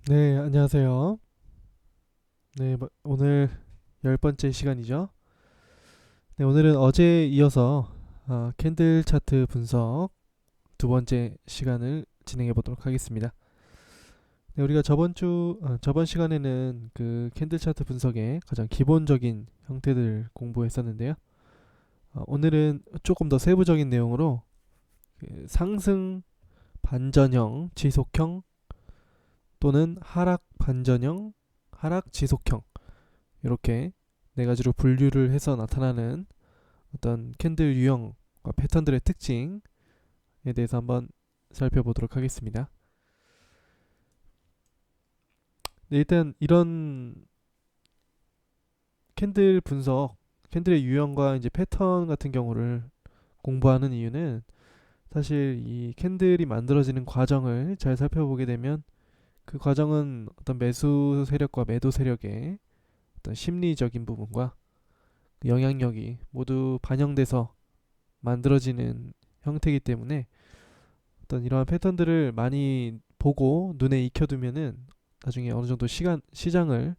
네, 안녕하세요. 네, 오늘 10번째 시간이죠. 네, 오늘은 어제에 이어서 캔들 차트 분석 두 번째 시간을 진행해 보도록 하겠습니다. 네, 우리가 저번 시간에는 그 캔들 차트 분석의 가장 기본적인 형태들 공부했었는데요. 오늘은 조금 더 세부적인 내용으로 그 상승 반전형 지속형 또는 하락 반전형 하락 지속형 이렇게 네 가지로 분류를 해서 나타나는 어떤 캔들 유형과 패턴들의 특징에 대해서 한번 살펴보도록 하겠습니다. 네, 일단 이런 캔들 분석, 캔들의 유형과 이제 패턴 같은 경우를 공부하는 이유는 사실 이 캔들이 만들어지는 과정을 잘 살펴보게 되면 그 과정은 어떤 매수 세력과 매도 세력의 어떤 심리적인 부분과 영향력이 모두 반영돼서 만들어지는 형태이기 때문에 어떤 이러한 패턴들을 많이 보고 눈에 익혀두면은 나중에 어느 정도 시장을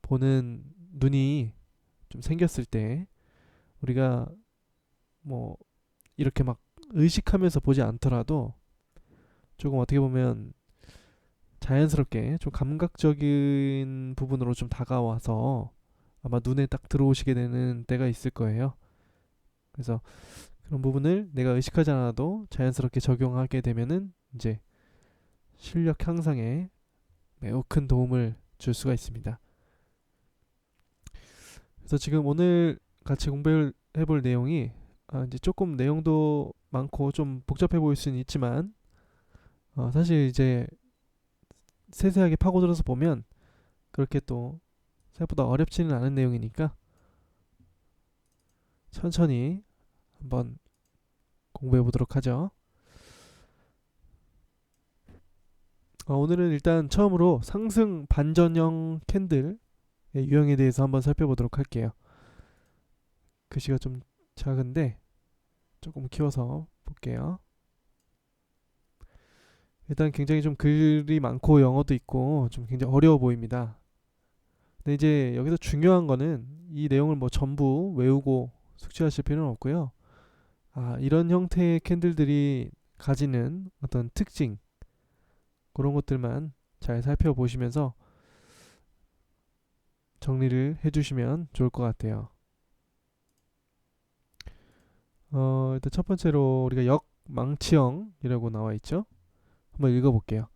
보는 눈이 좀 생겼을 때 우리가 뭐 이렇게 막 의식하면서 보지 않더라도 조금 어떻게 보면 자연스럽게 좀 감각적인 부분으로 좀 다가와서 아마 눈에 딱 들어오시게 되는 때가 있을 거예요. 그래서 그런 부분을 내가 의식하지 않아도 자연스럽게 적용하게 되면은 이제 실력 향상에 매우 큰 도움을 줄 수가 있습니다. 그래서 지금 오늘 같이 공부해 볼 내용이 이제 조금 내용도 많고 좀 복잡해 보일 수는 있지만 사실 이제 세세하게 파고들어서 보면 그렇게 또 생각보다 어렵지는 않은 내용이니까 천천히 한번 공부해 보도록 하죠. 오늘은 일단 처음으로 상승 반전형 캔들의 유형에 대해서 한번 살펴보도록 할게요. 글씨가 좀 작은데 조금 키워서 볼게요. 일단 굉장히 좀 글이 많고 영어도 있고 좀 굉장히 어려워 보입니다. 근데 이제 여기서 중요한 거는 이 내용을 뭐 전부 외우고 숙지하실 필요는 없고요. 이런 형태의 캔들들이 가지는 어떤 특징 그런 것들만 잘 살펴보시면서 정리를 해주시면 좋을 것 같아요. 일단 첫 번째로 우리가 역망치형이라고 나와 있죠. 한번 읽어볼게요.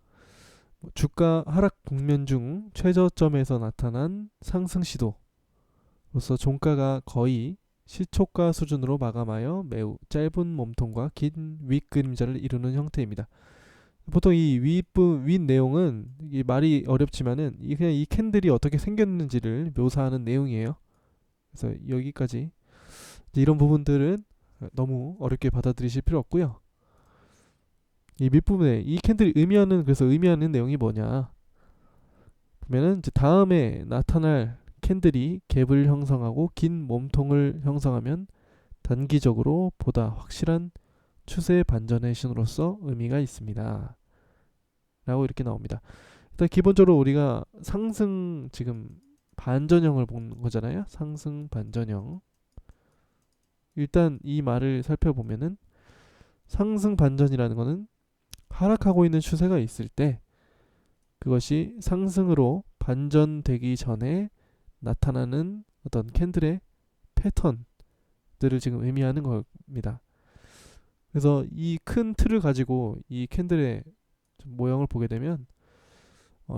주가 하락 국면 중 최저점에서 나타난 상승 시도로서 종가가 거의 시초가 수준으로 마감하여 매우 짧은 몸통과 긴 윗그림자를 이루는 형태입니다. 보통 이 윗 내용은 이게 말이 어렵지만은 그냥 이 캔들이 어떻게 생겼는지를 묘사하는 내용이에요. 그래서 여기까지 이런 부분들은 너무 어렵게 받아들이실 필요 없고요. 이 밑부분에 이 캔들이 의미하는 내용이 뭐냐 보면은 이제 다음에 나타날 캔들이 갭을 형성하고 긴 몸통을 형성하면 단기적으로 보다 확실한 추세 반전의 신호로서 의미가 있습니다. 라고 이렇게 나옵니다. 일단 기본적으로 우리가 상승 지금 반전형을 본 거잖아요. 상승 반전형. 일단 이 말을 살펴보면은 상승 반전이라는 거는 하락하고 있는 추세가 있을 때 그것이 상승으로 반전되기 전에 나타나는 어떤 캔들의 패턴들을 지금 의미하는 겁니다. 그래서 이 큰 틀을 가지고 이 캔들의 모형을 보게 되면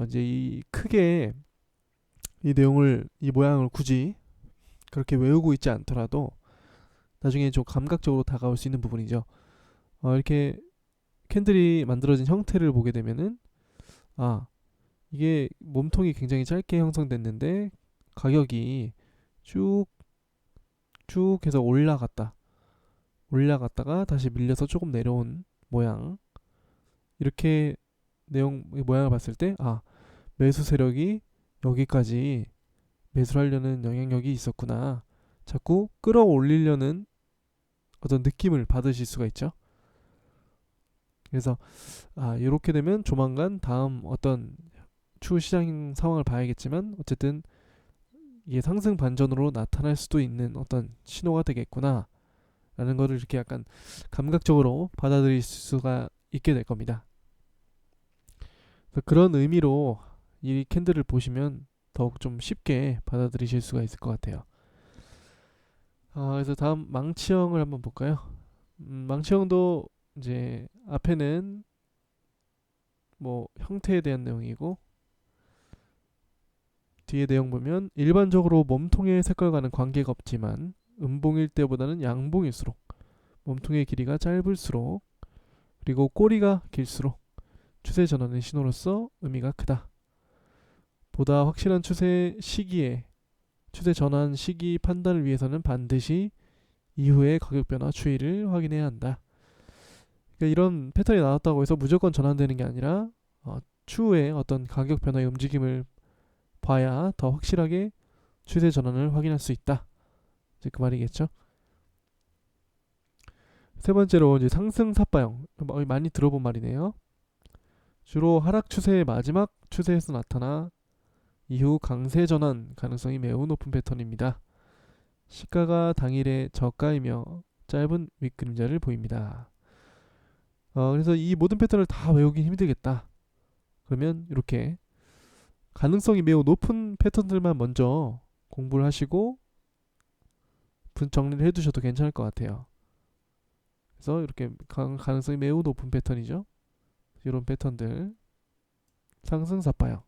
이제 이 크게 이 모양을 굳이 그렇게 외우고 있지 않더라도 나중에 좀 감각적으로 다가올 수 있는 부분이죠. 이렇게 캔들이 만들어진 형태를 보게 되면은 아 이게 몸통이 굉장히 짧게 형성됐는데 가격이 쭉 쭉 해서 올라갔다가 다시 밀려서 조금 내려온 모양 이렇게 모양을 봤을 때 매수 세력이 여기까지 매수를 하려는 영향력이 있었구나. 자꾸 끌어올리려는 어떤 느낌을 받으실 수가 있죠. 그래서 이렇게 되면 조만간 다음 어떤 추후 시장 상황을 봐야겠지만 어쨌든 이게 상승 반전으로 나타날 수도 있는 어떤 신호가 되겠구나 라는 거를 이렇게 약간 감각적으로 받아들일 수가 있게 될 겁니다. 그런 의미로 이 캔들을 보시면 더욱 좀 쉽게 받아들이실 수가 있을 것 같아요. 그래서 다음 망치형을 한번 볼까요? 망치형도 이제 앞에는 뭐 형태에 대한 내용이고 뒤에 내용 보면 일반적으로 몸통의 색깔과는 관계가 없지만 음봉일 때보다는 양봉일수록 몸통의 길이가 짧을수록 그리고 꼬리가 길수록 추세 전환의 신호로서 의미가 크다. 보다 확실한 추세 전환 시기 판단을 위해서는 반드시 이후의 가격 변화 추이를 확인해야 한다. 그러니까 이런 패턴이 나왔다고 해서 무조건 전환되는 게 아니라 추후에 어떤 가격 변화의 움직임을 봐야 더 확실하게 추세 전환을 확인할 수 있다. 이제 그 말이겠죠. 세 번째로 이제 상승 삿바형 많이 들어본 말이네요. 주로 하락 추세의 마지막 추세에서 나타나 이후 강세 전환 가능성이 매우 높은 패턴입니다. 시가가 당일의 저가이며 짧은 윗그림자를 보입니다. 그래서 이 모든 패턴을 다 외우긴 힘들겠다. 그러면 이렇게 가능성이 매우 높은 패턴들만 먼저 공부를 하시고 정리를 해두셔도 괜찮을 것 같아요. 그래서 이렇게 가능성이 매우 높은 패턴이죠. 이런 패턴들 상승 삿바형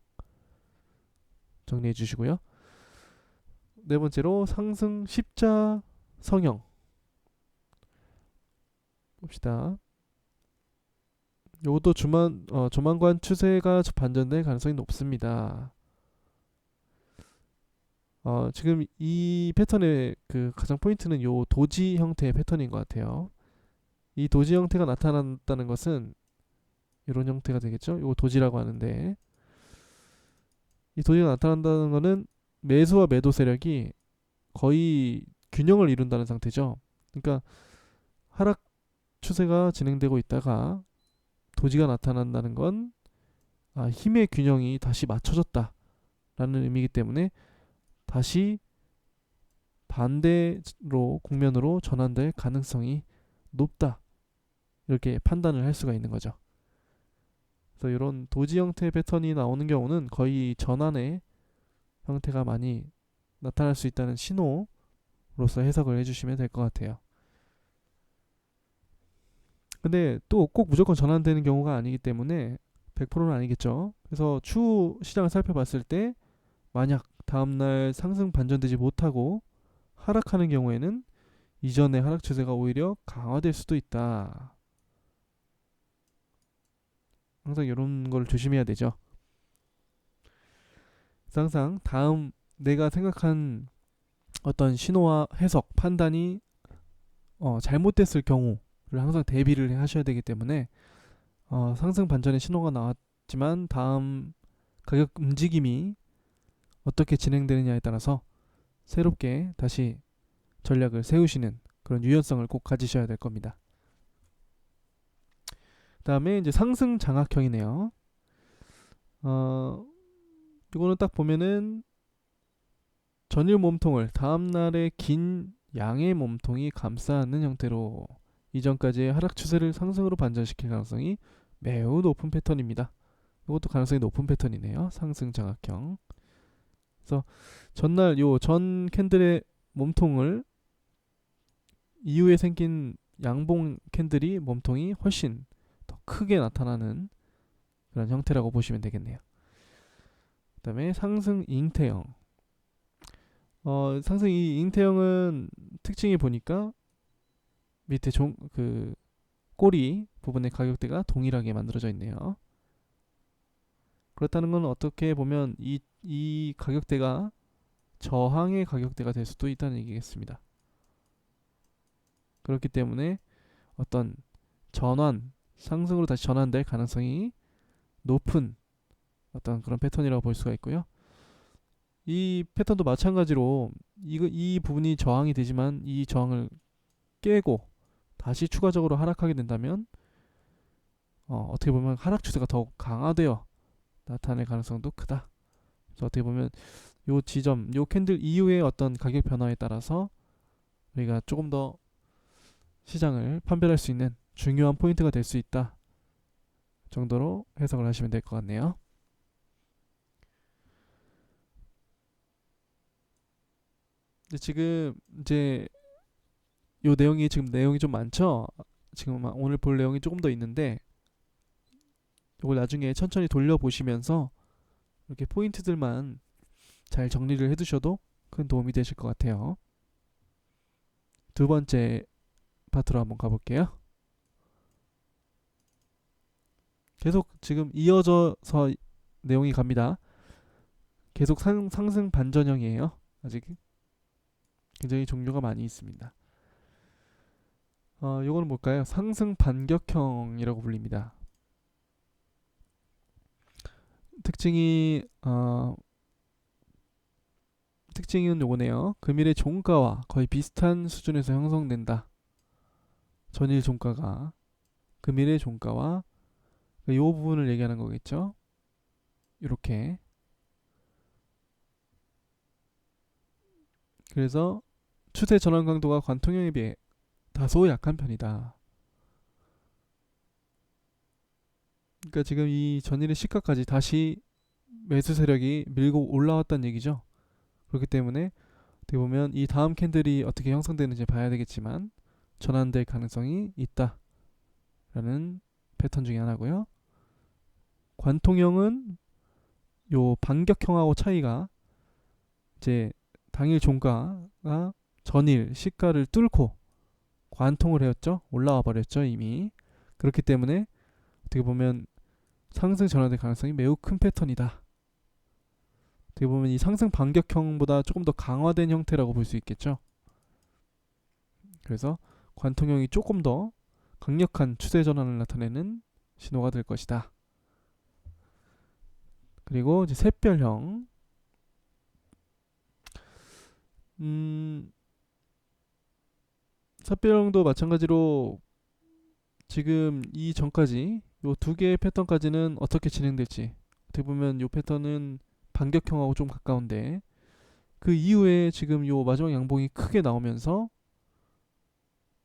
정리해 주시고요. 네 번째로 상승 십자 성형 봅시다. 이것도 조만간 추세가 반전될 가능성이 높습니다. 지금 이 패턴의 그 가장 포인트는 요 도지 형태의 패턴인 것 같아요. 이 도지 형태가 나타난다는 것은 이런 형태가 되겠죠. 요 도지라고 하는데 이 도지가 나타난다는 것은 매수와 매도 세력이 거의 균형을 이룬다는 상태죠. 그러니까 하락 추세가 진행되고 있다가 도지가 나타난다는 건 힘의 균형이 다시 맞춰졌다라는 의미이기 때문에 다시 반대로 국면으로 전환될 가능성이 높다. 이렇게 판단을 할 수가 있는 거죠. 그래서 이런 도지 형태의 패턴이 나오는 경우는 거의 전환의 형태가 많이 나타날 수 있다는 신호로서 해석을 해주시면 될 것 같아요. 근데 또 꼭 무조건 전환되는 경우가 아니기 때문에 100%는 아니겠죠. 그래서 추후 시장을 살펴봤을 때 만약 다음날 상승 반전되지 못하고 하락하는 경우에는 이전의 하락 추세가 오히려 강화될 수도 있다. 항상 이런 걸 조심해야 되죠. 항상 다음 내가 생각한 어떤 신호와 해석, 판단이 잘못됐을 경우를 항상 대비를 하셔야 되기 때문에 상승 반전의 신호가 나왔지만 다음 가격 움직임이 어떻게 진행되느냐에 따라서 새롭게 다시 전략을 세우시는 그런 유연성을 꼭 가지셔야 될 겁니다. 다음에 이제 상승 장악형이네요. 이거는 딱 보면은 전일 몸통을 다음날의 긴 양의 몸통이 감싸는 형태로 이전까지의 하락 추세를 상승으로 반전시킬 가능성이 매우 높은 패턴입니다. 이것도 가능성이 높은 패턴이네요. 상승 장악형. 그래서 전날 요 전 캔들의 몸통을 이후에 생긴 양봉 캔들이 몸통이 훨씬 더 크게 나타나는 그런 형태라고 보시면 되겠네요. 그 다음에 상승 잉태형. 상승 이 잉태형은 특징이 보니까 밑에 그 꼬리 부분의 가격대가 동일하게 만들어져 있네요. 그렇다는 건 어떻게 보면 이 가격대가 저항의 가격대가 될 수도 있다는 얘기겠습니다. 그렇기 때문에 어떤 상승으로 다시 전환될 가능성이 높은 어떤 그런 패턴이라고 볼 수가 있고요. 이 패턴도 마찬가지로 이 부분이 저항이 되지만 이 저항을 깨고 다시 추가적으로 하락하게 된다면 어떻게 보면 하락 추세가 더욱 강화되어 나타낼 가능성도 크다. 그래서 어떻게 보면 요 지점, 요 캔들 이후의 어떤 가격 변화에 따라서 우리가 조금 더 시장을 판별할 수 있는 중요한 포인트가 될 수 있다 정도로 해석을 하시면 될 것 같네요. 근데 지금 이제 요 내용이 지금 내용이 좀 많죠. 지금 오늘 볼 내용이 조금 더 있는데 이걸 나중에 천천히 돌려보시면서 이렇게 포인트들만 잘 정리를 해두셔도 큰 도움이 되실 것 같아요. 두 번째 파트로 한번 가볼게요. 계속 지금 이어져서 내용이 갑니다. 계속 상승 반전형이에요. 아직 굉장히 종류가 많이 있습니다. 요거는 뭘까요? 상승 반격형이라고 불립니다. 특징은 요거네요. 금일의 종가와 거의 비슷한 수준에서 형성된다. 전일 종가가 금일의 종가와 요 부분을 얘기하는 거겠죠. 이렇게. 그래서 추세 전환 강도가 관통형에 비해 다소 약한 편이다. 그러니까 지금 이 전일의 시가까지 다시 매수 세력이 밀고 올라왔다는 얘기죠. 그렇기 때문에 어떻게 보면 이 다음 캔들이 어떻게 형성되는지 봐야 되겠지만 전환될 가능성이 있다라는 패턴 중에 하나고요. 관통형은 요 반격형하고 차이가 이제 당일 종가가 전일 시가를 뚫고 관통을 해왔죠. 올라와 버렸죠 이미. 그렇기 때문에 어떻게 보면 상승 전환될 가능성이 매우 큰 패턴이다. 어떻게 보면 이 상승 반격형보다 조금 더 강화된 형태라고 볼 수 있겠죠. 그래서 관통형이 조금 더 강력한 추세 전환을 나타내는 신호가 될 것이다. 그리고 이제 샛별형. 샛별형도 마찬가지로 지금 이 전까지 요 두 개의 패턴까지는 어떻게 진행될지 어떻게 보면 요 패턴은 반격형하고 좀 가까운데 그 이후에 지금 요 마지막 양봉이 크게 나오면서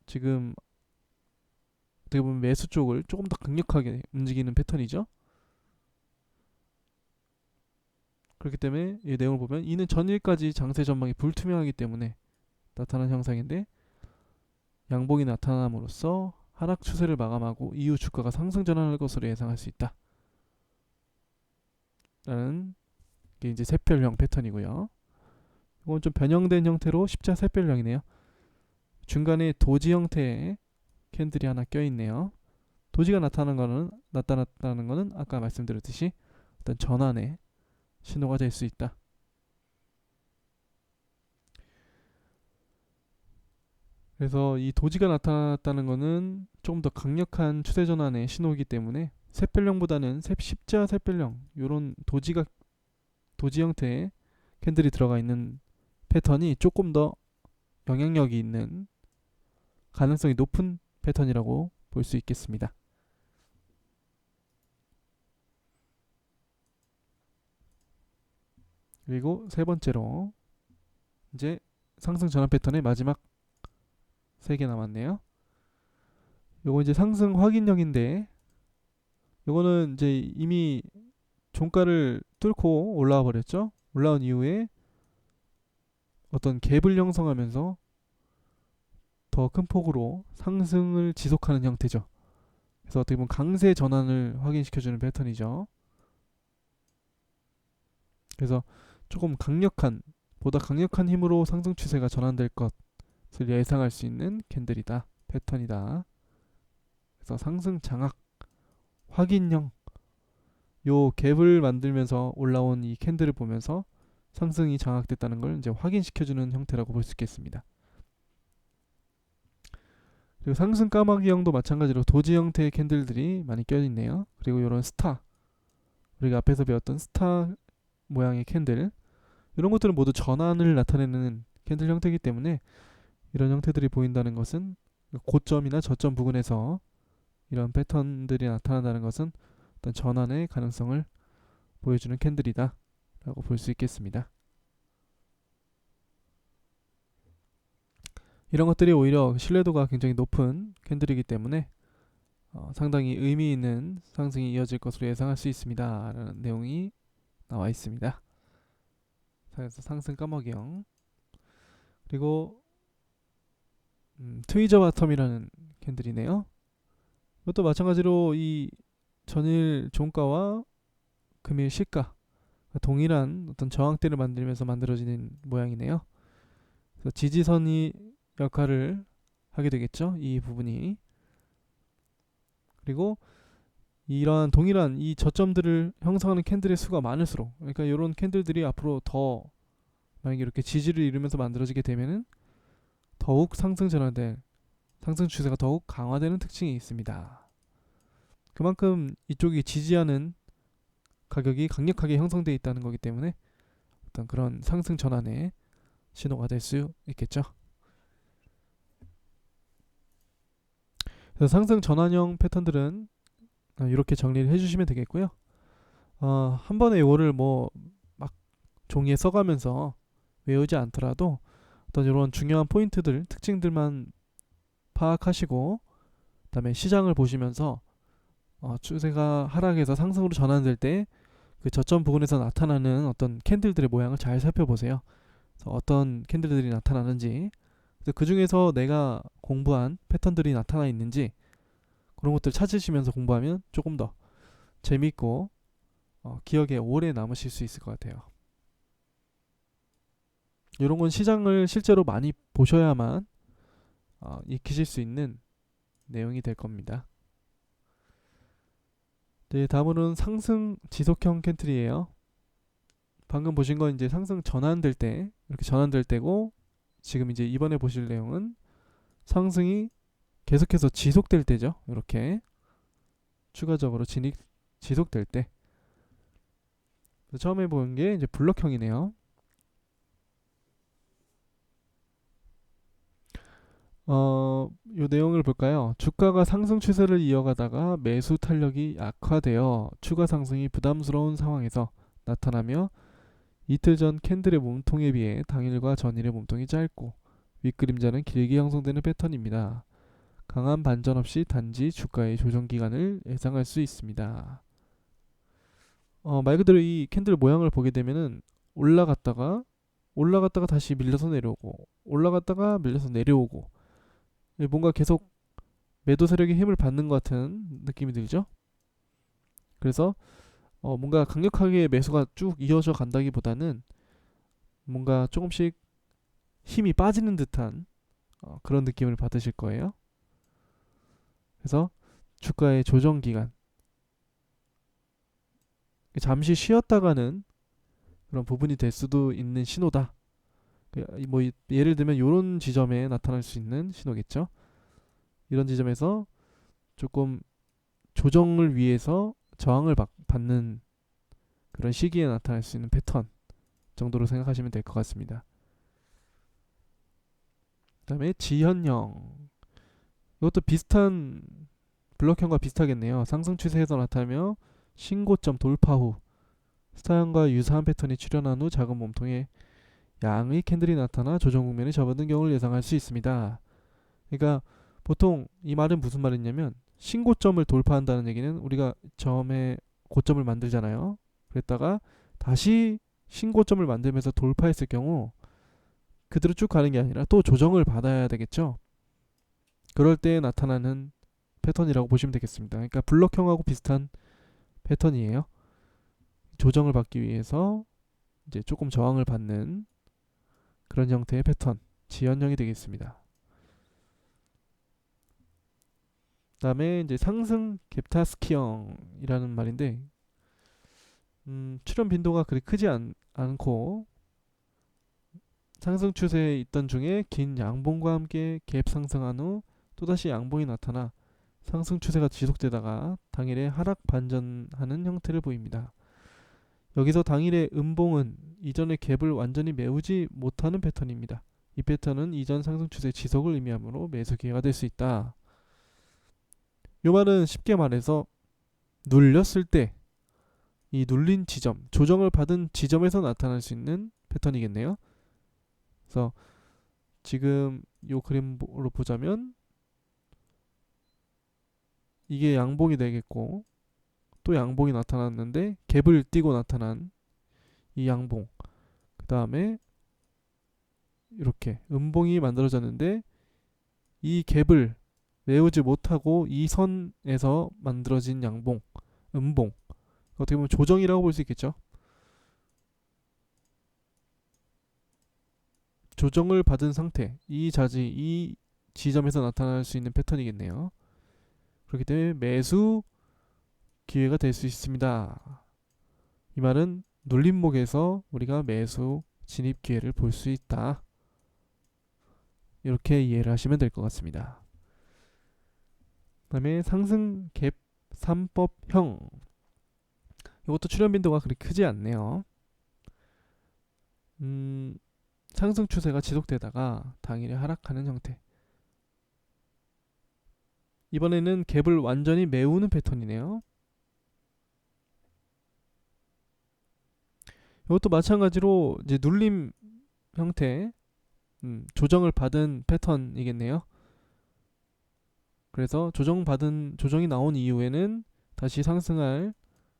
지금 어떻게 보면 매수 쪽을 조금 더 강력하게 움직이는 패턴이죠. 그렇기 때문에 이 내용을 보면 이는 전일까지 장세 전망이 불투명하기 때문에 나타난 현상인데 양봉이 나타남으로써 하락 추세를 마감하고 이후 주가가 상승 전환할 것으로 예상할 수 있다. 라는 게 이제 샛별형 패턴이고요. 이건 좀 변형된 형태로 십자 샛별형이네요. 중간에 도지 형태의 캔들이 하나 껴있네요. 도지가 나타났다는 거는 아까 말씀드렸듯이 어떤 전환의 신호가 될 수 있다. 그래서 이 도지가 나타났다는 거는 조금 더 강력한 추세 전환의 신호이기 때문에 샛별형보다는 십자 샛별형 요런 도지 형태의 캔들이 들어가 있는 패턴이 조금 더 영향력이 있는 가능성이 높은 패턴이라고 볼 수 있겠습니다. 그리고 세 번째로 이제 상승 전환 패턴의 마지막 3개 남았네요. 요거 이제 상승 확인력인데 요거는 이제 이미 종가를 뚫고 올라와 버렸죠. 올라온 이후에 어떤 갭을 형성하면서 더 큰 폭으로 상승을 지속하는 형태죠. 그래서 어떻게 보면 강세 전환을 확인시켜주는 패턴이죠. 그래서 조금 보다 강력한 힘으로 상승 추세가 전환될 것을 예상할 수 있는 캔들이다. 패턴이다. 그래서 상승 장악 확인형 요 갭을 만들면서 올라온 이 캔들을 보면서 상승이 장악됐다는 걸 이제 확인시켜주는 형태라고 볼 수 있겠습니다. 그리고 상승 까마귀형도 마찬가지로 도지 형태의 캔들들이 많이 껴있네요. 그리고 이런 스타, 우리가 앞에서 배웠던 스타 모양의 캔들, 이런 것들은 모두 전환을 나타내는 캔들 형태이기 때문에 이런 형태들이 보인다는 것은 고점이나 저점 부근에서 이런 패턴들이 나타난다는 것은 어떤 전환의 가능성을 보여주는 캔들이다 라고 볼 수 있겠습니다. 이런 것들이 오히려 신뢰도가 굉장히 높은 캔들이기 때문에 상당히 의미 있는 상승이 이어질 것으로 예상할 수 있습니다 라는 내용이 나와 있습니다. 그래서 상승 까마귀형, 그리고 트위저 바텀이라는 캔들이네요. 이것도 마찬가지로 이 전일 종가와 금일 시가 동일한 어떤 저항대를 만들면서 만들어지는 모양이네요. 그래서 지지선이 역할을 하게 되겠죠, 이 부분이. 그리고 이러한 동일한 이 저점들을 형성하는 캔들의 수가 많을수록, 그러니까 이런 캔들들이 앞으로 더 만약에 이렇게 지지를 이루면서 만들어지게 되면은 더욱 상승 전환될, 상승 추세가 더욱 강화되는 특징이 있습니다. 그만큼 이쪽이 지지하는 가격이 강력하게 형성되어 있다는 거기 때문에 어떤 그런 상승 전환의 신호가 될 수 있겠죠. 그래서 상승 전환형 패턴들은 이렇게 정리를 해주시면 되겠고요. 한 번에 이거를 뭐 막 종이에 써가면서 외우지 않더라도 어떤 이런 중요한 포인트들, 특징들만 파악하시고, 그다음에 시장을 보시면서 추세가 하락에서 상승으로 전환될 때 그 저점 부근에서 나타나는 어떤 캔들들의 모양을 잘 살펴보세요. 그래서 어떤 캔들들이 나타나는지, 그 중에서 내가 공부한 패턴들이 나타나 있는지 그런 것들 찾으시면서 공부하면 조금 더 재밌고 기억에 오래 남으실 수 있을 것 같아요. 이런 건 시장을 실제로 많이 보셔야만 익히실 수 있는 내용이 될 겁니다. 네, 다음으로는 상승 지속형 캔틀이에요. 방금 보신 건 이제 상승 전환될 때, 이렇게 전환될 때고, 지금 이제 이번에 보실 내용은 상승이 계속해서 지속될 때죠. 이렇게 추가적으로 지속될 때. 처음에 본 게 이제 블럭형이네요. 요 내용을 볼까요? 주가가 상승 추세를 이어가다가 매수 탄력이 약화되어 추가 상승이 부담스러운 상황에서 나타나며 이틀 전 캔들의 몸통에 비해 당일과 전일의 몸통이 짧고 윗그림자는 길게 형성되는 패턴입니다. 강한 반전 없이 단지 주가의 조정 기간을 예상할 수 있습니다. 말 그대로 이 캔들 모양을 보게 되면은 올라갔다가 다시 밀려서 내려오고, 올라갔다가 밀려서 내려오고, 뭔가 계속 매도 세력의 힘을 받는 것 같은 느낌이 들죠. 그래서 뭔가 강력하게 매수가 쭉 이어져 간다기보다는 뭔가 조금씩 힘이 빠지는 듯한 그런 느낌을 받으실 거예요. 그래서 주가의 조정 기간, 잠시 쉬었다가는 그런 부분이 될 수도 있는 신호다. 뭐 예를 들면 이런 지점에 나타날 수 있는 신호겠죠. 이런 지점에서 조금 조정을 위해서 저항을 받는 그런 시기에 나타날 수 있는 패턴 정도로 생각하시면 될 것 같습니다. 그 다음에 지현형, 이것도 비슷한 블럭형과 비슷하겠네요. 상승 추세에서 나타나며 신고점 돌파 후 스타형과 유사한 패턴이 출현한 후 작은 몸통에 양의 캔들이 나타나 조정 국면에 접어든 경우를 예상할 수 있습니다. 그러니까 보통 이 말은 무슨 말이냐면, 신고점을 돌파한다는 얘기는 우리가 처음에 고점을 만들잖아요. 그랬다가 다시 신고점을 만들면서 돌파했을 경우 그대로 쭉 가는 게 아니라 또 조정을 받아야 되겠죠. 그럴 때 나타나는 패턴이라고 보시면 되겠습니다. 그러니까 블럭형하고 비슷한 패턴이에요. 조정을 받기 위해서 이제 조금 저항을 받는 그런 형태의 패턴, 지연형이 되겠습니다. 다음에 이제 상승 갭타스키형이라는 말인데, 출현 빈도가 그리 크지 않고 상승 추세에 있던 중에 긴 양봉과 함께 갭 상승한 후 또다시 양봉이 나타나 상승 추세가 지속되다가 당일에 하락 반전하는 형태를 보입니다. 여기서 당일의 음봉은 이전의 갭을 완전히 메우지 못하는 패턴입니다. 이 패턴은 이전 상승 추세 지속을 의미하므로 매수 기회가 될 수 있다. 이 말은 쉽게 말해서 눌렸을 때 이 눌린 지점, 조정을 받은 지점에서 나타날 수 있는 패턴이겠네요. 그래서 지금 이 그림으로 보자면 이게 양봉이 되겠고, 또 양봉이 나타났는데 갭을 띄고 나타난 이 양봉, 그 다음에 이렇게 음봉이 만들어졌는데 이 갭을 메우지 못하고 이 선에서 만들어진 양봉, 음봉, 어떻게 보면 조정이라고 볼 수 있겠죠. 조정을 받은 상태, 이 지점에서 나타날 수 있는 패턴이겠네요. 그렇기 때문에 매수 기회가 될 수 있습니다. 이 말은 눌림목에서 우리가 매수 진입 기회를 볼 수 있다. 이렇게 이해를 하시면 될 것 같습니다. 그 다음에 상승 갭 3법형, 이것도 출현 빈도가 그리 크지 않네요. 상승 추세가 지속되다가 당일에 하락하는 형태. 이번에는 갭을 완전히 메우는 패턴이네요. 이것도 마찬가지로 이제 눌림 형태, 조정을 받은 패턴이겠네요. 그래서 조정이 나온 이후에는 다시 상승할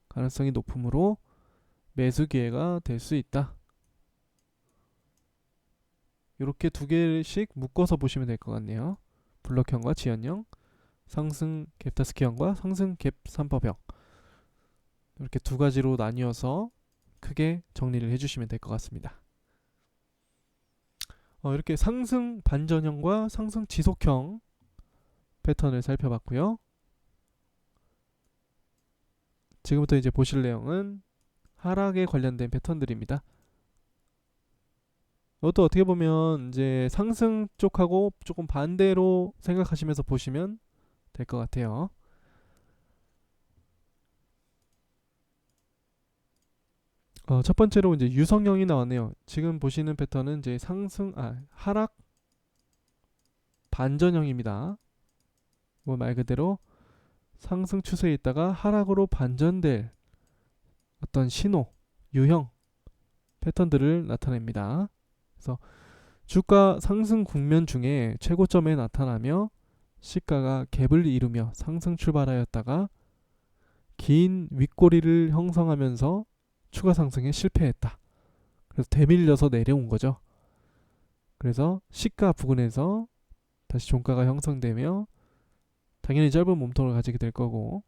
가능성이 높으므로 매수 기회가 될 수 있다. 이렇게 두 개씩 묶어서 보시면 될 것 같네요. 블럭형과 지연형, 상승 갭 다스키형과 상승 갭 3법형, 이렇게 두 가지로 나뉘어서 크게 정리를 해주시면 될 것 같습니다. 이렇게 상승 반전형과 상승 지속형 패턴을 살펴봤고요. 지금부터 이제 보실 내용은 하락에 관련된 패턴들입니다. 이것도 어떻게 보면 이제 상승 쪽하고 조금 반대로 생각하시면서 보시면 될 것 같아요. 첫 번째로 이제 유성형이 나왔네요. 지금 보시는 패턴은 이제 하락 반전형입니다. 뭐 말 그대로 상승 추세에 있다가 하락으로 반전될 어떤 신호, 유형 패턴들을 나타냅니다. 그래서 주가 상승 국면 중에 최고점에 나타나며 시가가 갭을 이루며 상승 출발하였다가 긴 윗꼬리를 형성하면서 추가 상승에 실패했다. 그래서 되밀려서 내려온 거죠. 그래서 시가 부근에서 다시 종가가 형성되며 당연히 짧은 몸통을 가지게 될 거고,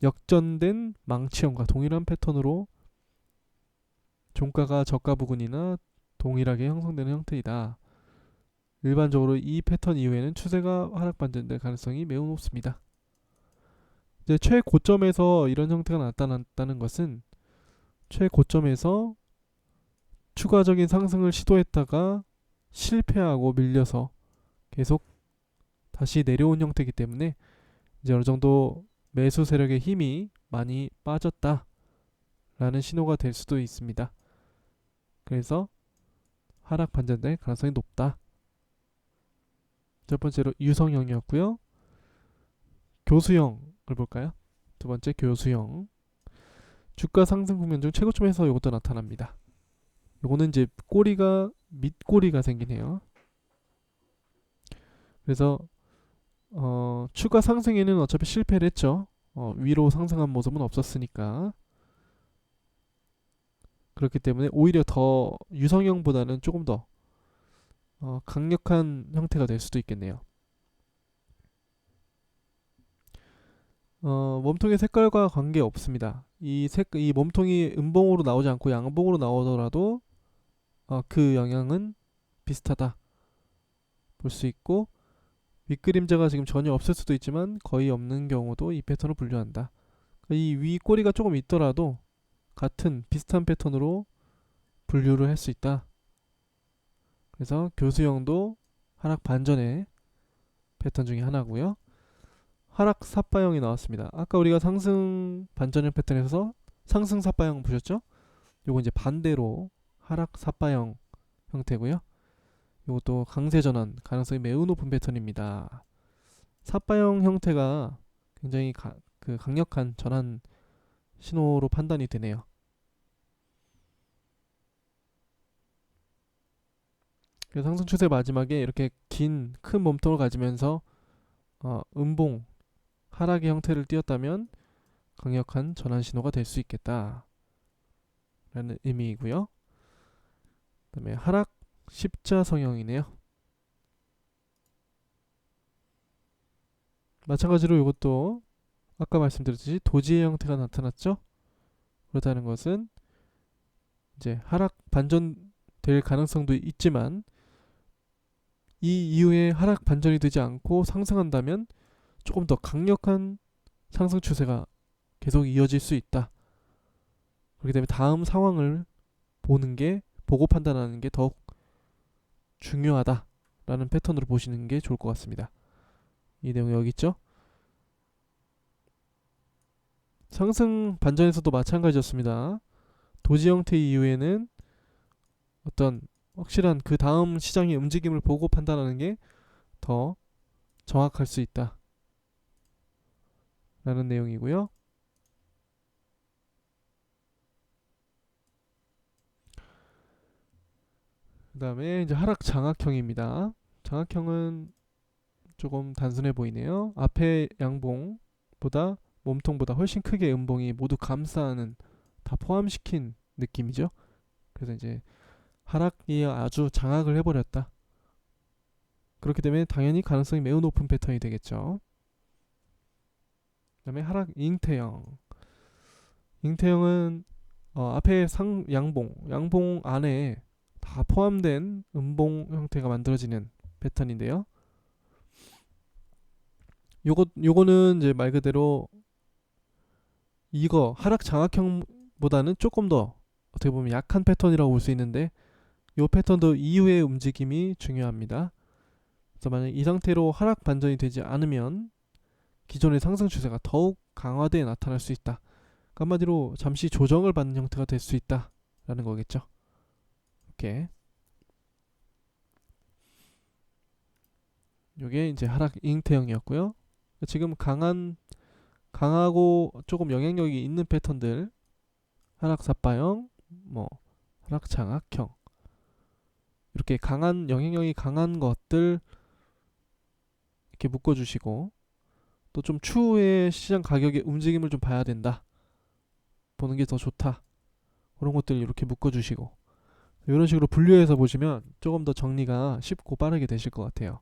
역전된 망치형과 동일한 패턴으로 종가가 저가 부근이나 동일하게 형성되는 형태이다. 일반적으로 이 패턴 이후에는 추세가 하락 반전될 가능성이 매우 높습니다. 이제 최고점에서 이런 형태가 나타났다는 것은 최고점에서 추가적인 상승을 시도했다가 실패하고 밀려서 계속 다시 내려온 형태이기 때문에 이제 어느 정도 매수 세력의 힘이 많이 빠졌다 라는 신호가 될 수도 있습니다. 그래서 하락 반전될 가능성이 높다. 첫 번째로 유성형이었고요. 교수형을 볼까요? 두 번째 교수형. 주가 상승 국면 중 최고점에서 이것도 나타납니다. 요거는 이제 밑꼬리가 생기네요. 그래서 추가 상승에는 어차피 실패를 했죠. 위로 상승한 모습은 없었으니까. 그렇기 때문에 오히려 더 유성형보다는 조금 더 강력한 형태가 될 수도 있겠네요. 몸통의 색깔과 관계 없습니다. 이 몸통이 음봉으로 나오지 않고 양봉으로 나오더라도 그 영향은 비슷하다 볼 수 있고, 윗그림자가 지금 전혀 없을 수도 있지만 거의 없는 경우도 이 패턴을 분류한다. 이 윗꼬리가 조금 있더라도 같은 비슷한 패턴으로 분류를 할 수 있다. 그래서 교수형도 하락 반전의 패턴 중에 하나고요. 하락 삿바형이 나왔습니다. 아까 우리가 상승 반전형 패턴에서 상승 삿바형 보셨죠? 요거 이제 반대로 하락 삿바형 형태고요. 이것도 강세 전환 가능성이 매우 높은 패턴입니다. 삿바형 형태가 굉장히 강력한 전환 신호로 판단이 되네요. 그래서 상승 추세 마지막에 이렇게 긴 큰 몸통을 가지면서 음봉 하락의 형태를 띄었다면 강력한 전환 신호가 될 수 있겠다라는 의미이고요. 그다음에 하락 십자 성형이네요. 마찬가지로 이것도 아까 말씀드렸듯이 도지의 형태가 나타났죠. 그렇다는 것은 이제 하락 반전될 가능성도 있지만 이 이후에 하락 반전이 되지 않고 상승한다면 조금 더 강력한 상승 추세가 계속 이어질 수 있다. 그렇기 때문에 다음 상황을 보고 판단하는 게 더욱 중요하다라는 패턴으로 보시는 게 좋을 것 같습니다. 이 내용 여기 있죠. 상승 반전에서도 마찬가지였습니다. 도지 형태 이후에는 어떤 확실한 그 다음 시장의 움직임을 보고 판단하는 게 더 정확할 수 있다 라는 내용이고요. 그 다음에 이제 하락 장악형입니다. 장악형은 조금 단순해 보이네요. 앞에 양봉보다 몸통보다 훨씬 크게 음봉이 모두 감싸는, 다 포함시킨 느낌이죠. 그래서 이제 하락이 아주 장악을 해버렸다. 그렇기 때문에 당연히 가능성이 매우 높은 패턴이 되겠죠. 그 다음에 하락 잉태형. 잉태형은 앞에 양봉 안에 다 포함된 음봉 형태가 만들어지는 패턴인데요. 요거는 이제 말 그대로 이거 하락 장악형보다는 조금 더 어떻게 보면 약한 패턴이라고 볼 수 있는데, 요 패턴도 이후의 움직임이 중요합니다. 그래서 만약 이 상태로 하락 반전이 되지 않으면 기존의 상승 추세가 더욱 강화되어 나타날 수 있다. 그러니까 한마디로 잠시 조정을 받는 형태가 될 수 있다라는 거겠죠. 이렇게 요게 이제 하락 잉태형이었고요. 지금 강하고 조금 영향력이 있는 패턴들, 하락 삿바형, 뭐 하락 장악형, 이렇게 강한 영향력이 강한 것들 이렇게 묶어주시고, 또 좀 추후에 시장 가격의 움직임을 좀 봐야 된다, 보는 게 더 좋다, 그런 것들 이렇게 묶어주시고, 이런 식으로 분류해서 보시면 조금 더 정리가 쉽고 빠르게 되실 것 같아요.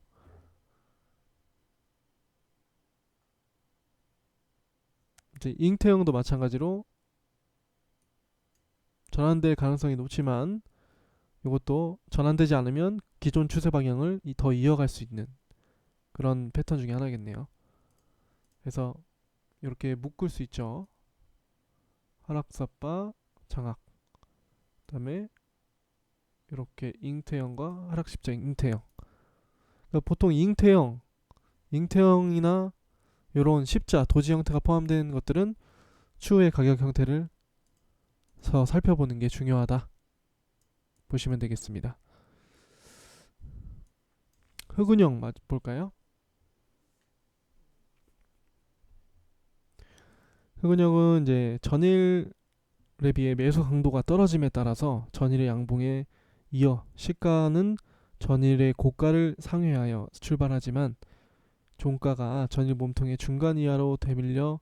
이제 잉태형도 마찬가지로 전환될 가능성이 높지만 이것도 전환되지 않으면 기존 추세 방향을 더 이어갈 수 있는 그런 패턴 중에 하나겠네요. 그래서 이렇게 묶을 수 있죠. 하락삿바 장악, 그 다음에 이렇게 잉태형과 하락십자 잉태형. 그러니까 보통 잉태형이나 이런 십자 도지 형태가 포함된 것들은 추후의 가격 형태를 살펴보는 게 중요하다 보시면 되겠습니다. 흑운형 볼까요? 흑운형은 이제 전일에 비해 매수 강도가 떨어짐에 따라서 전일의 양봉에 이어 시가는 전일의 고가를 상회하여 출발하지만 종가가 전일 몸통의 중간 이하로 되밀려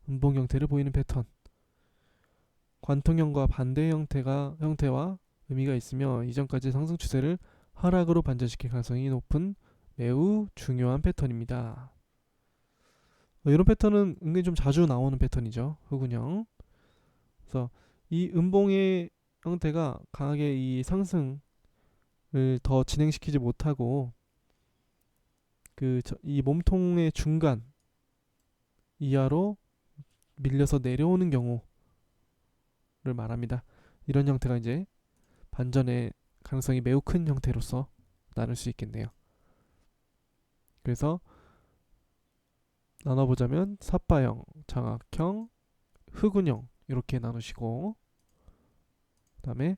음봉 형태를 보이는 패턴. 관통형과 반대 형태와 의미가 있으며 이전까지 상승 추세를 하락으로 반전시킬 가능성이 높은 매우 중요한 패턴입니다. 이런 패턴은 은근히 좀 자주 나오는 패턴이죠. 흑운형. 그래서 이 음봉의 형태가 강하게 이 상승을 더 진행시키지 못하고 이 몸통의 중간 이하로 밀려서 내려오는 경우를 말합니다. 이런 형태가 이제 반전의 가능성이 매우 큰 형태로서 나눌 수 있겠네요. 그래서 나눠보자면 삿바형, 장악형, 흑운형 이렇게 나누시고, 그 다음에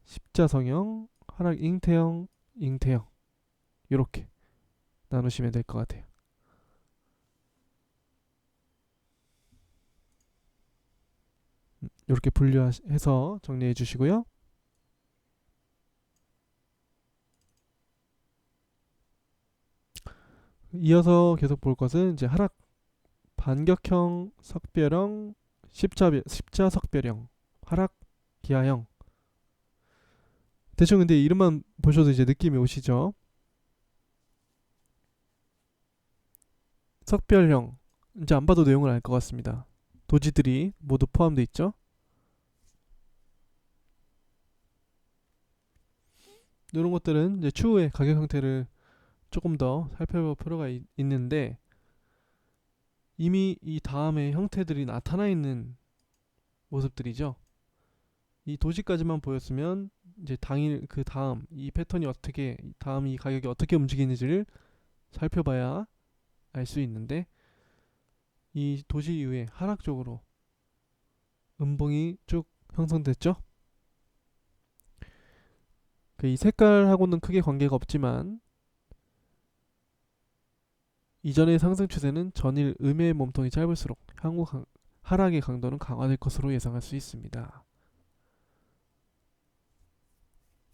십자성형, 하락 잉태형, 잉태형 이렇게 나누시면 될 것 같아요. 이렇게 분류해서 정리해 주시고요. 이어서 계속 볼 것은 이제 하락 반격형 석별형, 십자석별형, 하락 기하형. 대충 근데 이름만 보셔도 이제 느낌이 오시죠? 석별형 이제 안 봐도 내용을 알 것 같습니다. 도지들이 모두 포함되어 있죠. 이런 것들은 이제 추후에 가격 형태를 조금 더 살펴볼 필요가 있는데 이미 이 다음에 형태들이 나타나 있는 모습들이죠. 이 도지까지만 보였으면 이제 당일 그 다음 이 패턴이 어떻게 다음 이 가격이 어떻게 움직이는지를 살펴봐야 알 수 있는데 이 도시 이후에 하락적으로 음봉이 쭉 형성됐죠. 그 이 색깔하고는 크게 관계가 없지만 이전의 상승 추세는 전일 음의 몸통이 짧을수록 향후 하락의 강도는 강화될 것으로 예상할 수 있습니다.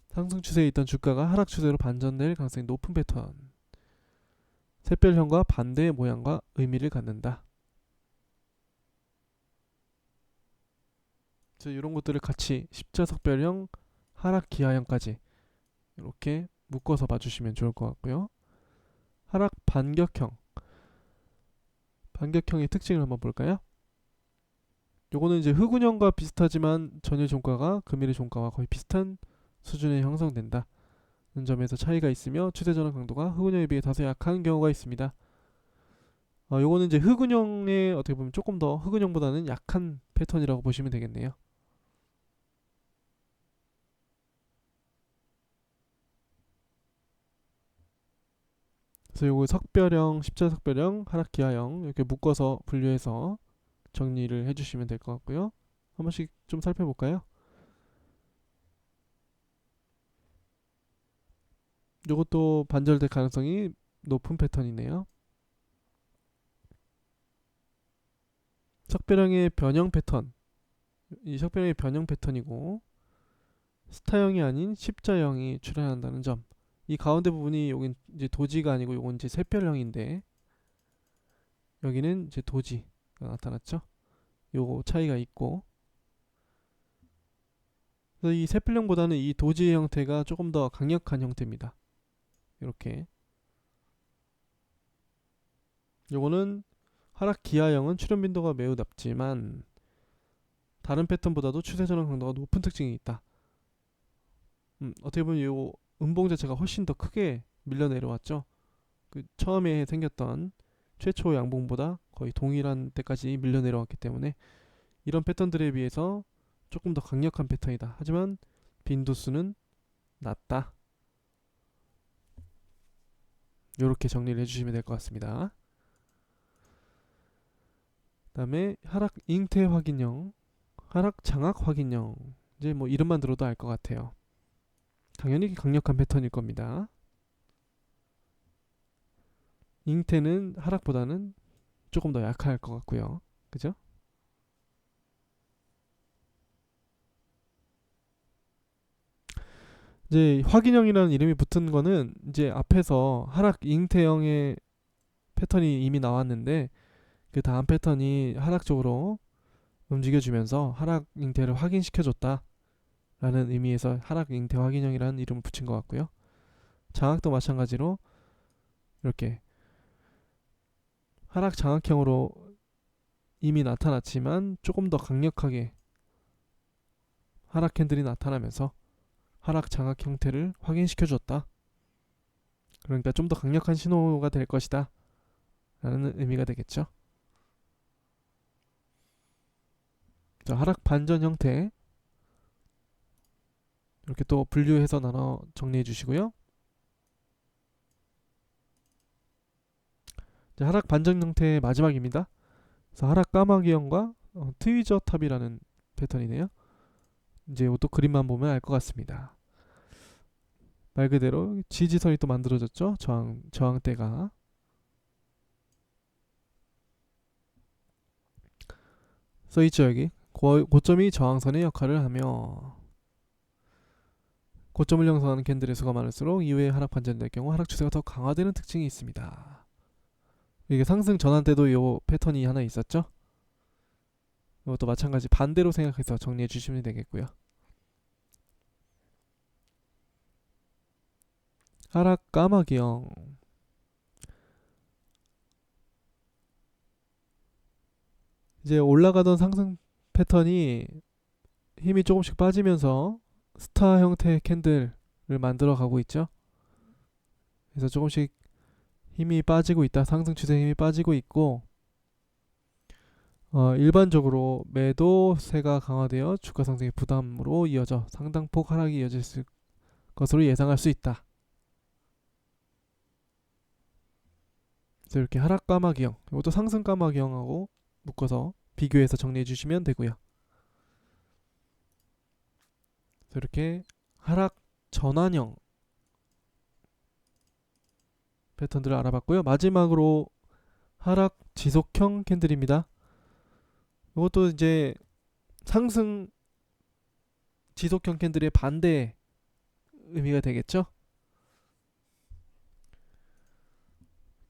상승 추세에 있던 주가가 하락 추세로 반전될 가능성이 높은 패턴. 샛별형과 반대의 모양과 의미를 갖는다. 이런 것들을 같이 십자석별형, 하락 기하형까지 이렇게 묶어서 봐주시면 좋을 것 같고요. 하락 반격형. 반격형의 특징을 한번 볼까요? 요거는 이제 흑운형과 비슷하지만 전일 종가가 금일의 종가와 거의 비슷한 수준에 형성된다. 는 점에서 차이가 있으며 추세 전환 강도가 흑운형에 비해 다소 약한 경우가 있습니다. 요거는 이제 흑운형의 어떻게 보면 조금 더 흑운형보다는 약한 패턴이라고 보시면 되겠네요. 그래서 요거 석별형, 십자석별형, 하락기하형 이렇게 묶어서 분류해서 정리를 해주시면 될 것 같고요. 한 번씩 좀 살펴볼까요? 요것도 반절될 가능성이 높은 패턴이네요. 석별형의 변형 패턴. 이 석별형의 변형 패턴이고 스타형이 아닌 십자형이 출현한다는 점. 이 가운데 부분이 여긴 이제 도지가 아니고 요건 이제 샛별형인데 여기는 이제 도지가 나타났죠. 요거 차이가 있고 그래서 이 샛별형보다는 이 도지의 형태가 조금 더 강력한 형태입니다. 이렇게 요거는 하락 기하형은 출현 빈도가 매우 낮지만 다른 패턴보다도 추세 전환 강도가 높은 특징이 있다. 어떻게 보면 요 음봉 자체가 훨씬 더 크게 밀려 내려왔죠. 그 처음에 생겼던 최초 양봉보다 거의 동일한 때까지 밀려 내려왔기 때문에 이런 패턴들에 비해서 조금 더 강력한 패턴이다. 하지만 빈도수는 낮다. 이렇게 정리를 해주시면 될 것 같습니다. 그 다음에 하락 잉태 확인형, 하락 장악 확인형. 이제 뭐 이름만 들어도 알 것 같아요. 당연히 강력한 패턴일 겁니다. 잉태는 하락보다는 조금 더 약할 것 같고요. 그죠? 이제 확인형이라는 이름이 붙은 거는 이제 앞에서 하락 잉태형의 패턴이 이미 나왔는데 그 다음 패턴이 하락적으로 움직여주면서 하락 잉태를 확인시켜줬다 라는 의미에서 하락 잉태 확인형이라는 이름을 붙인 것 같고요. 장악도 마찬가지로 이렇게 하락 장악형으로 이미 나타났지만 조금 더 강력하게 하락 캔들이 나타나면서 하락 장악 형태를 확인시켜줬다. 그러니까 좀 더 강력한 신호가 될 것이다 라는 의미가 되겠죠. 자, 하락 반전 형태 이렇게 또 분류해서 나눠 정리해 주시고요. 자, 하락 반전 형태의 마지막입니다. 그래서 하락 까마귀형과 트위저 탑이라는 패턴이네요. 이제 이것도 그림만 보면 알 것 같습니다. 말 그대로 지지선이 또 만들어졌죠. 저항대가 써있죠 여기. 고점이 저항선의 역할을 하며 고점을 형성하는 캔들의 수가 많을수록 이후에 하락 반전될 경우 하락 추세가 더 강화되는 특징이 있습니다. 이게 상승 전환 때도 이 패턴이 하나 있었죠. 이것도 마찬가지 반대로 생각해서 정리해 주시면 되겠고요. 하락 까마귀형. 이제 올라가던 상승 패턴이 힘이 조금씩 빠지면서 스타 형태의 캔들을 만들어 가고 있죠. 그래서 조금씩 힘이 빠지고 있다. 상승 추세 힘이 빠지고 있고, 일반적으로 매도세가 강화되어 주가 상승의 부담으로 이어져 상당폭 하락이 이어질 것으로 예상할 수 있다. 그래서 이렇게 하락 까마귀형, 이것도 상승 까마귀형하고 묶어서 비교해서 정리해 주시면 되고요. 그래서 이렇게 하락 전환형 패턴들을 알아봤고요. 마지막으로 하락 지속형 캔들입니다. 이것도 이제 상승 지속형 캔들의 반대 의미가 되겠죠.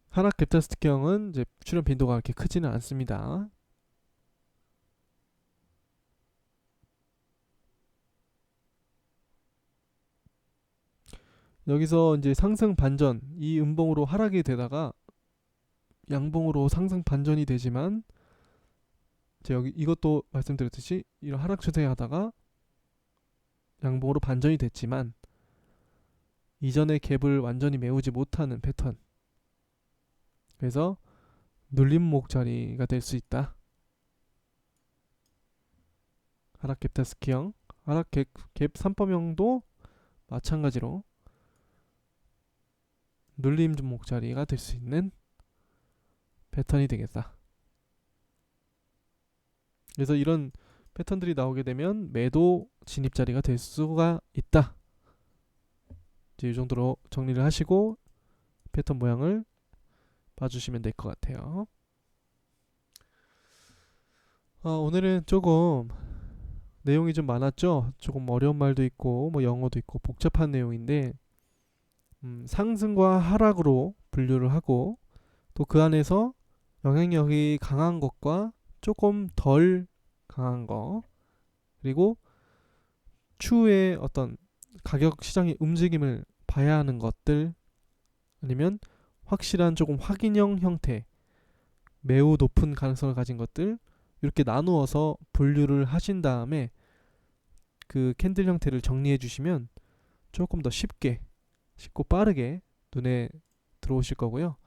하락 갭타스틱형은 이제 출현 빈도가 그렇게 크지는 않습니다. 여기서 이제 상승 반전, 이 음봉으로 하락이 되다가 양봉으로 상승 반전이 되지만, 제가 여기 이것도 말씀드렸듯이 이런 하락 추세 하다가 양봉으로 반전이 됐지만 이전의 갭을 완전히 메우지 못하는 패턴. 그래서 눌림목 자리가 될 수 있다. 하락 갭타스키형, 하락 갭 3법형도 마찬가지로 눌림목 자리가 될 수 있는 패턴이 되겠다. 그래서 이런 패턴들이 나오게 되면 매도 진입 자리가 될 수가 있다. 이제 이 정도로 정리를 하시고 패턴 모양을 봐주시면 될 것 같아요. 오늘은 조금 내용이 좀 많았죠. 조금 어려운 말도 있고 뭐 영어도 있고 복잡한 내용인데, 상승과 하락으로 분류를 하고 또 그 안에서 영향력이 강한 것과 조금 덜 강한 거, 그리고 추후에 어떤 가격 시장의 움직임을 봐야 하는 것들, 아니면 확실한 조금 확인형 형태, 매우 높은 가능성을 가진 것들, 이렇게 나누어서 분류를 하신 다음에 그 캔들 형태를 정리해 주시면 조금 더 쉽고 빠르게 눈에 들어오실 거고요.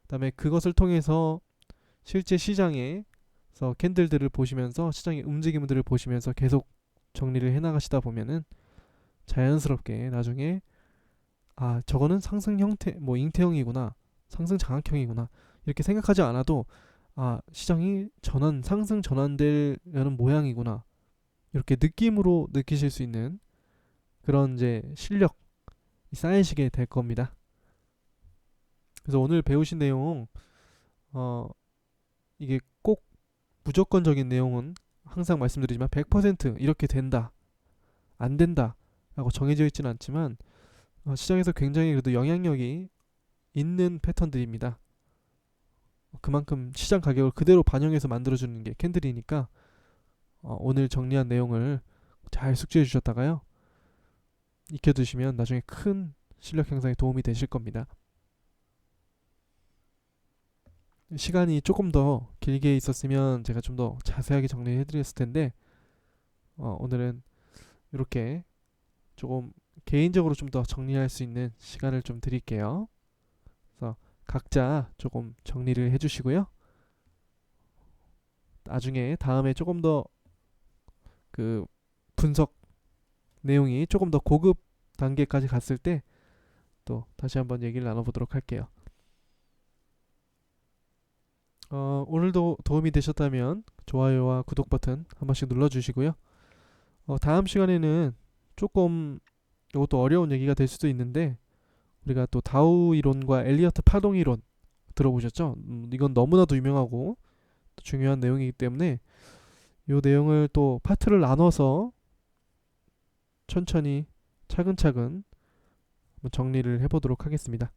그 다음에 그것을 통해서 실제 시장에서 캔들들을 보시면서 시장의 움직임들을 보시면서 계속 정리를 해나가시다 보면은 자연스럽게 나중에 저거는 상승 형태, 뭐 잉태형이구나, 상승 장악형이구나, 이렇게 생각하지 않아도 시장이 상승 전환되려는 모양이구나, 이렇게 느낌으로 느끼실 수 있는 그런 이제 실력이 쌓이시게 될 겁니다. 그래서 오늘 배우신 내용, 이게 꼭 무조건적인 내용은 항상 말씀드리지만 100% 이렇게 된다, 안 된다 라고 정해져 있지는 않지만, 시장에서 굉장히 그래도 영향력이 있는 패턴들입니다. 그만큼 시장 가격을 그대로 반영해서 만들어주는 게 캔들이니까, 오늘 정리한 내용을 잘 숙지해 주셨다가요, 익혀두시면 나중에 큰 실력 향상에 도움이 되실 겁니다. 시간이 조금 더 길게 있었으면 제가 좀 더 자세하게 정리해 드렸을 텐데, 오늘은 이렇게 조금 개인적으로 좀 더 정리할 수 있는 시간을 좀 드릴게요. 그래서 각자 조금 정리를 해 주시고요. 나중에 다음에 조금 더 그 분석 내용이 조금 더 고급 단계까지 갔을 때 또 다시 한번 얘기를 나눠보도록 할게요. 오늘도 도움이 되셨다면 좋아요와 구독 버튼 한 번씩 눌러주시고요. 다음 시간에는 조금 이것도 어려운 얘기가 될 수도 있는데, 우리가 또 다우 이론과 엘리어트 파동 이론 들어보셨죠? 이건 너무나도 유명하고 중요한 내용이기 때문에 요 내용을 또 파트를 나눠서 천천히 차근차근 한번 정리를 해보도록 하겠습니다.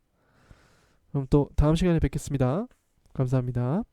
그럼 또 다음 시간에 뵙겠습니다. 감사합니다.